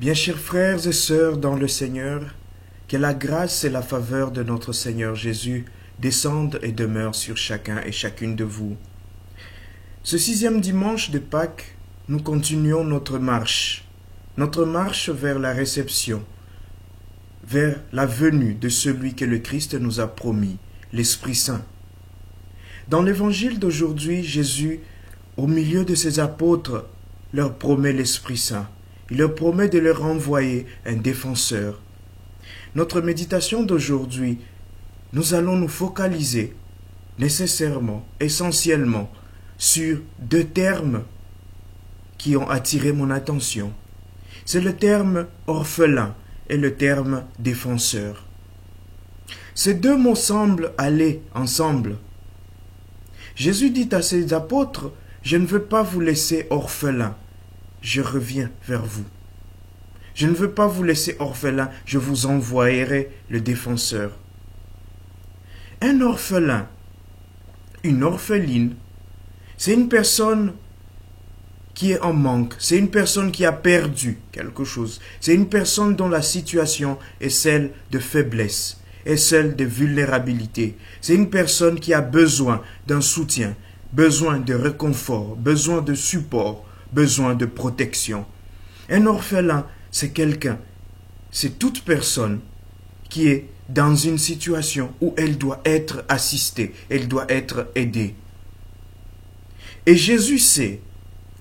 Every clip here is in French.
Bien chers frères et sœurs dans le Seigneur, que la grâce et la faveur de notre Seigneur Jésus descendent et demeurent sur chacun et chacune de vous. Ce 6e dimanche de Pâques, nous continuons notre marche vers la réception, vers la venue de celui que le Christ nous a promis, l'Esprit Saint. Dans l'évangile d'aujourd'hui, Jésus, au milieu de ses apôtres, leur promet l'Esprit Saint. Il leur promet de leur envoyer un défenseur. Notre méditation d'aujourd'hui, nous allons nous focaliser nécessairement, essentiellement, sur 2 termes qui ont attiré mon attention. C'est le terme orphelin et le terme défenseur. Ces 2 mots semblent aller ensemble. Jésus dit à ses apôtres, « Je ne veux pas vous laisser orphelins. Je reviens vers vous. Je ne veux pas vous laisser orphelin, je vous envoyerai le défenseur. » Un orphelin, une orpheline, c'est une personne qui est en manque, c'est une personne qui a perdu quelque chose, c'est une personne dont la situation est celle de faiblesse, est celle de vulnérabilité. C'est une personne qui a besoin d'un soutien, besoin de réconfort, besoin de support, besoin de protection. Un orphelin, c'est quelqu'un, c'est toute personne qui est dans une situation où elle doit être assistée, elle doit être aidée. Et Jésus sait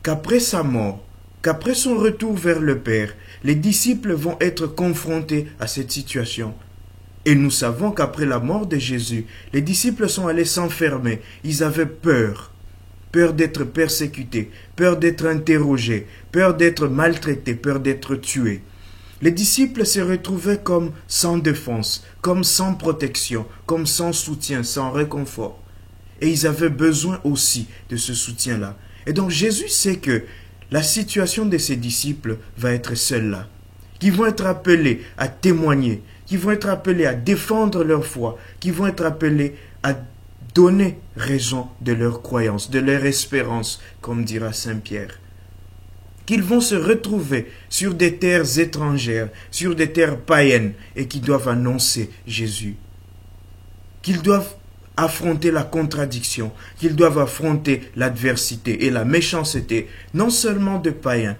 qu'après sa mort, qu'après son retour vers le Père, les disciples vont être confrontés à cette situation. Et nous savons qu'après la mort de Jésus, les disciples sont allés s'enfermer, ils avaient peur. Peur d'être persécutés, peur d'être interrogés, peur d'être maltraités, peur d'être tués. Les disciples se retrouvaient comme sans défense, comme sans protection, comme sans soutien, sans réconfort. Et ils avaient besoin aussi de ce soutien-là. Et donc Jésus sait que la situation de ses disciples va être celle-là, qui vont être appelés à témoigner, qui vont être appelés à défendre leur foi, qui vont être appelés à donner raison de leur croyance, de leur espérance, comme dira Saint Pierre. Qu'ils vont se retrouver sur des terres étrangères, sur des terres païennes, et qui doivent annoncer Jésus. Qu'ils doivent affronter la contradiction, qu'ils doivent affronter l'adversité et la méchanceté, non seulement de païens,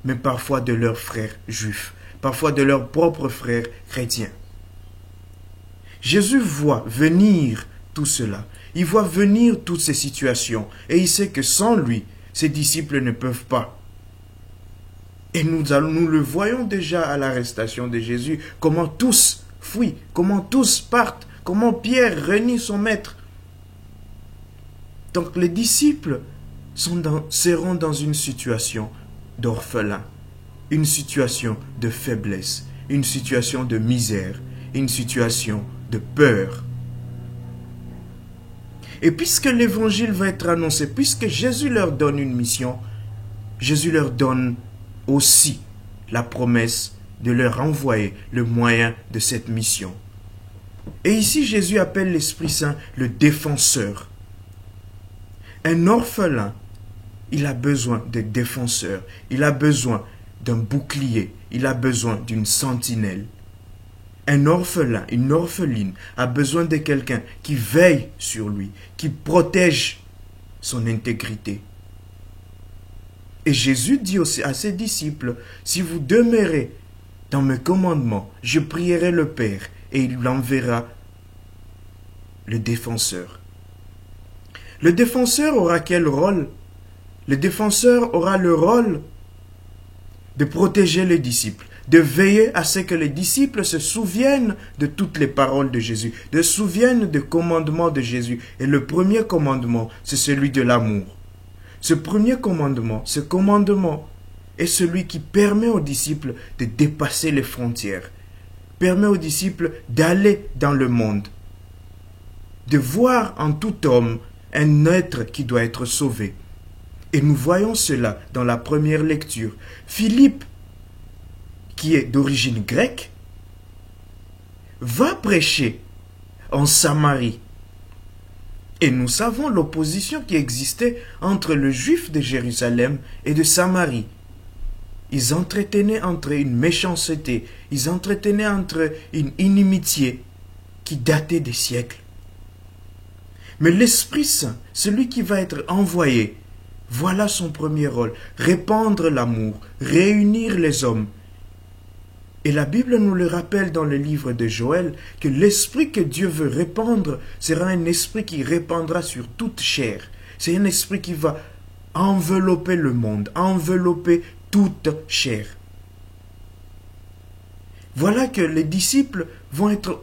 mais parfois de leurs frères juifs, parfois de leurs propres frères chrétiens. Jésus voit venir tout cela. Il voit venir toutes ces situations et il sait que sans lui, ses disciples ne peuvent pas. Et nous le voyons déjà à l'arrestation de Jésus, comment tous fuient, comment tous partent, comment Pierre renie son maître. Donc les disciples seront dans une situation d'orphelin, une situation de faiblesse, une situation de misère, une situation de peur. Et puisque l'évangile va être annoncé, puisque Jésus leur donne une mission, Jésus leur donne aussi la promesse de leur envoyer le moyen de cette mission. Et ici, Jésus appelle l'Esprit Saint le défenseur. Un orphelin, il a besoin de défenseur, il a besoin d'un bouclier, il a besoin d'une sentinelle. Un orphelin, une orpheline a besoin de quelqu'un qui veille sur lui, qui protège son intégrité. Et Jésus dit aussi à ses disciples, si vous demeurez dans mes commandements, je prierai le Père et il enverra le défenseur. Le défenseur aura quel rôle? Le défenseur aura le rôle de protéger les disciples, de veiller à ce que les disciples se souviennent de toutes les paroles de Jésus, se souviennent des commandements de Jésus. Et le premier commandement, c'est celui de l'amour. Ce premier commandement, ce commandement est celui qui permet aux disciples de dépasser les frontières, permet aux disciples d'aller dans le monde, de voir en tout homme un être qui doit être sauvé. Et nous voyons cela dans la première lecture. Philippe, qui est d'origine grecque, va prêcher en Samarie. Et nous savons l'opposition qui existait entre le juif de Jérusalem et de Samarie. ils entretenaient entre eux une méchanceté, ils entretenaient entre eux une inimitié qui datait des siècles. Mais l'Esprit Saint, celui qui va être envoyé, voilà son premier rôle, répandre l'amour, réunir les hommes. Et la Bible nous le rappelle dans le livre de Joël, que l'esprit que Dieu veut répandre sera un esprit qui répandra sur toute chair. C'est un esprit qui va envelopper le monde, envelopper toute chair. Voilà que les disciples vont être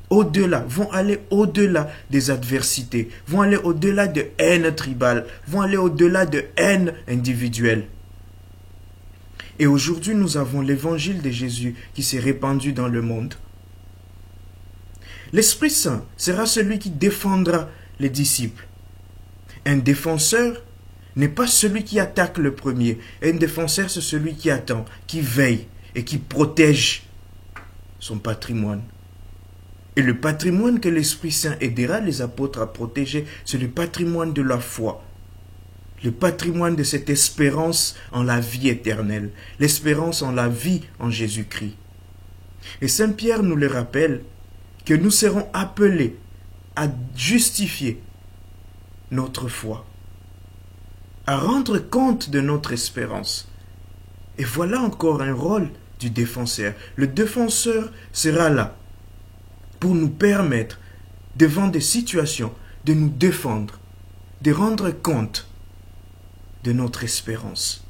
au-delà, vont aller au-delà des adversités, vont aller au-delà de haine tribale, vont aller au-delà de haine individuelle. Et aujourd'hui, nous avons l'évangile de Jésus qui s'est répandu dans le monde. L'Esprit Saint sera celui qui défendra les disciples. Un défenseur n'est pas celui qui attaque le premier. Un défenseur, c'est celui qui attend, qui veille et qui protège son patrimoine. Et le patrimoine que l'Esprit Saint aidera les apôtres à protéger, c'est le patrimoine de la foi. Le patrimoine de cette espérance en la vie éternelle, l'espérance en la vie en Jésus-Christ. Et Saint Pierre nous le rappelle que nous serons appelés à justifier notre foi, à rendre compte de notre espérance. Et voilà encore un rôle du défenseur. Le défenseur sera là pour nous permettre, devant des situations, de nous défendre, de rendre compte de notre espérance.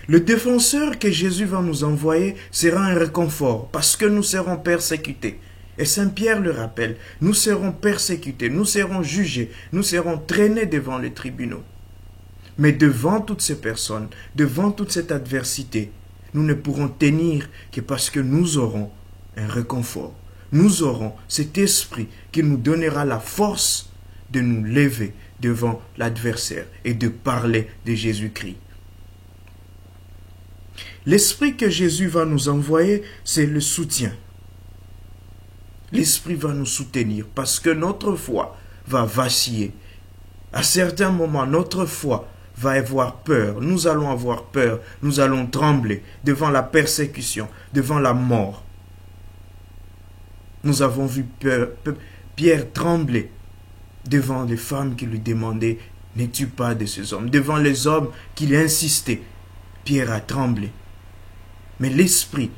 Le défenseur que Jésus va nous envoyer sera un réconfort parce que nous serons persécutés. Et Saint Pierre le rappelle, nous serons persécutés, nous serons jugés, nous serons traînés devant les tribunaux. Mais devant toutes ces personnes, devant toute cette adversité, nous ne pourrons tenir que parce que nous aurons un réconfort. Nous aurons cet esprit qui nous donnera la force de nous lever devant l'adversaire et de parler de Jésus-Christ. L'esprit que Jésus va nous envoyer, c'est le soutien. L'esprit va nous soutenir parce que notre foi va vaciller. À certains moments, notre foi va avoir peur. Nous allons avoir peur. Nous allons trembler devant la persécution, devant la mort. Nous avons vu Pierre trembler devant les femmes qui lui demandaient « N'es-tu pas de ces hommes ?» Devant les hommes qui lui insistaient, Pierre a tremblé. Mais l'esprit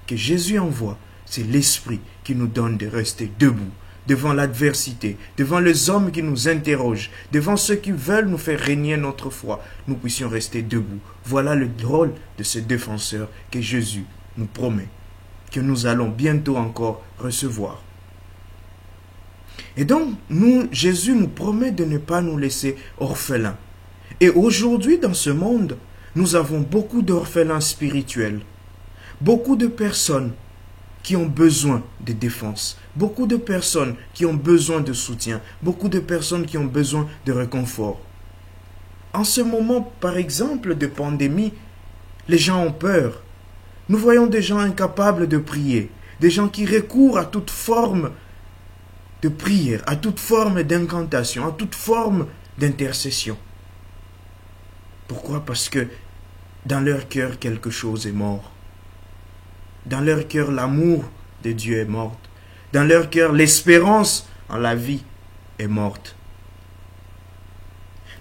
que Jésus envoie, c'est l'esprit qui nous donne de rester debout devant l'adversité, devant les hommes qui nous interrogent, devant ceux qui veulent nous faire régner notre foi, nous puissions rester debout. Voilà le rôle de ce défenseur que Jésus nous promet, que nous allons bientôt encore recevoir. Et donc, Jésus nous promet de ne pas nous laisser orphelins. Et aujourd'hui, dans ce monde, nous avons beaucoup d'orphelins spirituels. Beaucoup de personnes qui ont besoin de défense. Beaucoup de personnes qui ont besoin de soutien. Beaucoup de personnes qui ont besoin de réconfort. En ce moment, par exemple, de pandémie, les gens ont peur. Nous voyons des gens incapables de prier. Des gens qui recourent à toute forme de prière, à toute forme d'incantation, à toute forme d'intercession. Pourquoi? Parce que dans leur cœur, quelque chose est mort. Dans leur cœur, l'amour de Dieu est mort. Dans leur cœur, l'espérance en la vie est morte.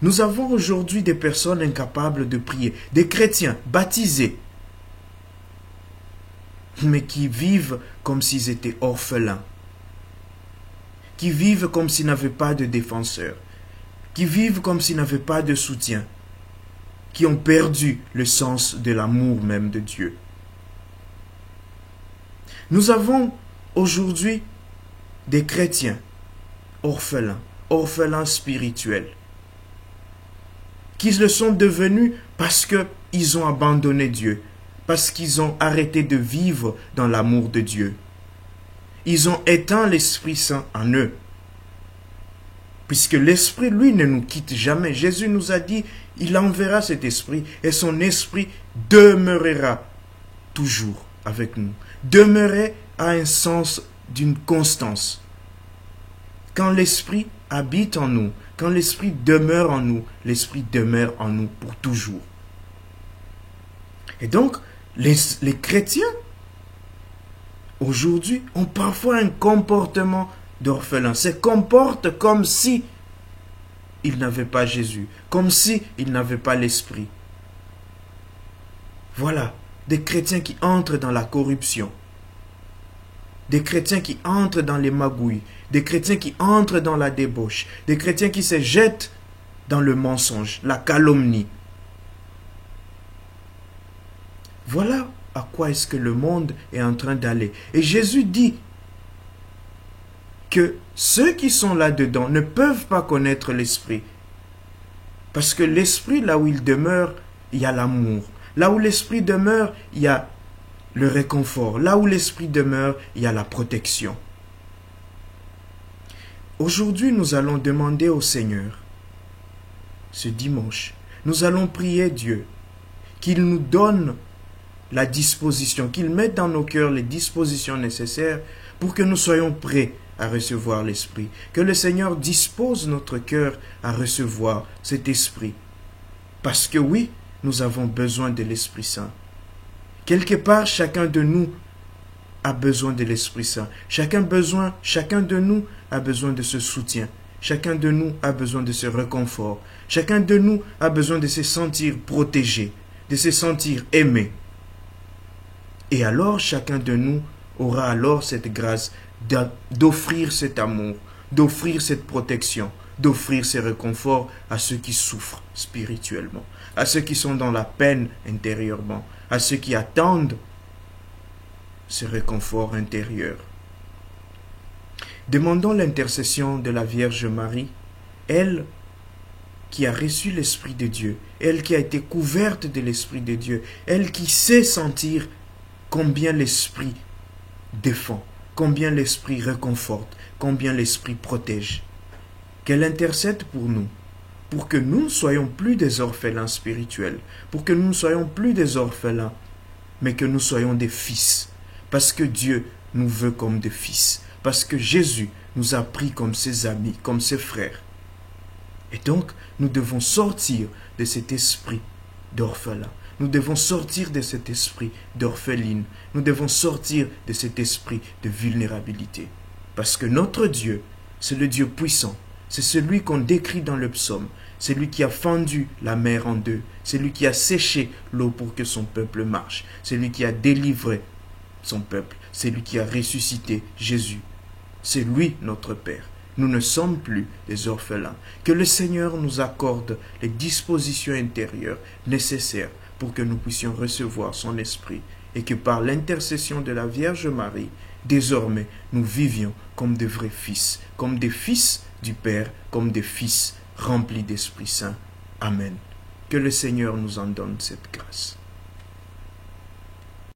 Nous avons aujourd'hui des personnes incapables de prier, des chrétiens baptisés, mais qui vivent comme s'ils étaient orphelins, qui vivent comme s'ils n'avaient pas de défenseur, qui vivent comme s'ils n'avaient pas de soutien, qui ont perdu le sens de l'amour même de Dieu. Nous avons aujourd'hui des chrétiens orphelins, orphelins spirituels, qui le sont devenus parce qu'ils ont abandonné Dieu, parce qu'ils ont arrêté de vivre dans l'amour de Dieu. Ils ont éteint l'Esprit Saint en eux. Puisque l'Esprit, lui, ne nous quitte jamais. Jésus nous a dit, il enverra cet Esprit et son Esprit demeurera toujours avec nous. Demeurer a un sens d'une constance. Quand l'Esprit habite en nous, quand l'Esprit demeure en nous, l'Esprit demeure en nous pour toujours. Et donc, les chrétiens, aujourd'hui, ont parfois un comportement d'orphelin. Se comportent comme si ils n'avaient pas Jésus, comme si ils n'avaient pas l'Esprit. Voilà, des chrétiens qui entrent dans la corruption, des chrétiens qui entrent dans les magouilles, des chrétiens qui entrent dans la débauche, des chrétiens qui se jettent dans le mensonge, la calomnie. Voilà à quoi est-ce que le monde est en train d'aller. Et Jésus dit que ceux qui sont là-dedans ne peuvent pas connaître l'Esprit. Parce que l'Esprit, là où il demeure, il y a l'amour. Là où l'Esprit demeure, il y a le réconfort. Là où l'Esprit demeure, il y a la protection. Aujourd'hui, nous allons demander au Seigneur, ce dimanche, nous allons prier Dieu, qu'il nous donne la disposition, qu'il mette dans nos cœurs les dispositions nécessaires pour que nous soyons prêts à recevoir l'Esprit. Que le Seigneur dispose notre cœur à recevoir cet Esprit. Parce que oui, nous avons besoin de l'Esprit Saint. Quelque part, chacun de nous a besoin de l'Esprit Saint. Chacun de nous a besoin de ce soutien. Chacun de nous a besoin de ce réconfort. Chacun de nous a besoin de se sentir protégé, de se sentir aimé. Et alors, chacun de nous aura alors cette grâce d'offrir cet amour, d'offrir cette protection, d'offrir ce réconfort à ceux qui souffrent spirituellement, à ceux qui sont dans la peine intérieurement, à ceux qui attendent ce réconfort intérieur. Demandons l'intercession de la Vierge Marie, elle qui a reçu l'Esprit de Dieu, elle qui a été couverte de l'Esprit de Dieu, elle qui sait sentir combien l'Esprit défend, combien l'Esprit réconforte, combien l'Esprit protège. Qu'elle intercède pour nous, pour que nous ne soyons plus des orphelins spirituels, pour que nous ne soyons plus des orphelins, mais que nous soyons des fils, parce que Dieu nous veut comme des fils, parce que Jésus nous a pris comme ses amis, comme ses frères. Et donc, nous devons sortir de cet esprit d'orphelin. Nous devons sortir de cet esprit d'orpheline. Nous devons sortir de cet esprit de vulnérabilité. Parce que notre Dieu, c'est le Dieu puissant. C'est celui qu'on décrit dans le psaume. C'est lui qui a fendu la mer en deux. C'est lui qui a séché l'eau pour que son peuple marche. C'est lui qui a délivré son peuple. C'est lui qui a ressuscité Jésus. C'est lui notre Père. Nous ne sommes plus des orphelins. Que le Seigneur nous accorde les dispositions intérieures nécessaires pour que nous puissions recevoir son Esprit et que par l'intercession de la Vierge Marie, désormais, nous vivions comme de vrais fils, comme des fils du Père, comme des fils remplis d'Esprit Saint. Amen. Que le Seigneur nous en donne cette grâce.